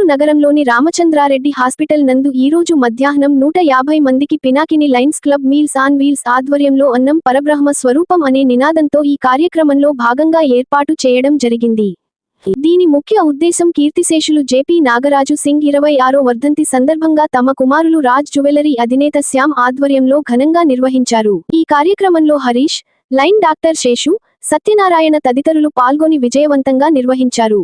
నగరంలోని రామచంద్రారెడ్డి హాస్పిటల్ నందు ఈరోజు మధ్యాహ్నం 150 మందికి Pinakini Lions club meals on wheels ఆధ్వర్యంలో అన్నం పరబ్రహ్మ స్వరూపం అనే నినాదంతో ఈ కార్యక్రమంలో భాగంగా ఏర్పాటు చేయడం జరిగింది. దీని ముఖ్య ఉద్దేశం కీర్తిశేషులు జేపీ నాగరాజు సింగ్ 26వ వర్ధంతి సందర్భంగా తమ కుమారులు రాజ్ జ్యువెలరీ అధినేత శ్యామ్ ఆధ్వర్యంలో ఘనంగా నిర్వహించారు. ఈ కార్యక్రమంలో హరీష్, లైన్ డాక్టర్ శేషు, సత్యనారాయణ తదితరులు పాల్గొని విజయవంతంగా నిర్వహించారు.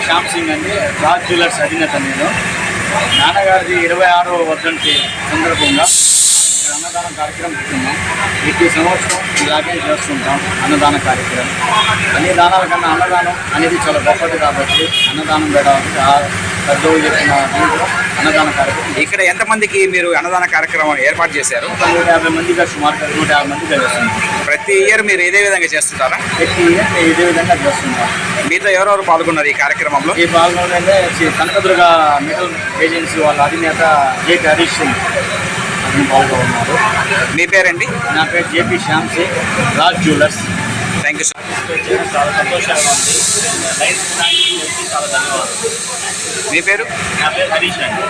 శ్యామ్ సింగ్ అండి, రాజ్ జ్యువెలర్స్ అధినేత. నేను నాన్నగారిది 26వ వర్ధంతి సందర్భంగా ఇక్కడ అన్నదానం కార్యక్రమం పెట్టుకున్నాం. ప్రతి సంవత్సరం ఇలాగే చేస్తుంటాం అన్నదాన కార్యక్రమం. అన్ని దానాల కన్నా అన్నదానం అనేది చాలా గొప్పది కాబట్టి అన్నదానం పెట్టాలి. పెద్దలు చెప్పిన దీంట్లో అన్నదాన కార్యక్రమం. ఇక్కడ ఎంతమందికి మీరు అన్నదాన కార్యక్రమం ఏర్పాటు చేశారు? 150 మందిగా, సుమారు 150 మందిగా చేస్తున్నాం. ప్రతి ఇయర్ మీరు ఇదే విధంగా చేస్తుంటారా? ప్రతి ఇయర్ ఇదే విధంగా చేస్తుంటాం. మీతో ఎవరెవరు పాల్గొన్నారు ఈ కార్యక్రమంలో? ఈ పాల్గొనే కనకదుర్గ మెటల్ ఏజెన్సీ వాళ్ళ అధినేత జేపీ హరీష్ సింగ్ అతను పాల్గొన్నారు. మీ పేరండి? నా పేరు JP Shyam Singh, Raj jewellers. Thank you sir. చాలా సంతోషంగా ఉంది. చాలా ధన్యవాదాలు. మీ పేరు? నా పేరు హరీష్ అండి.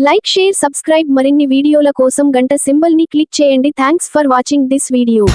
Like, share, subscribe. మరిన్ని వీడియోల కోసం గంట సింబల్ ని క్లిక్ చేయండి. Thanks for watching this video.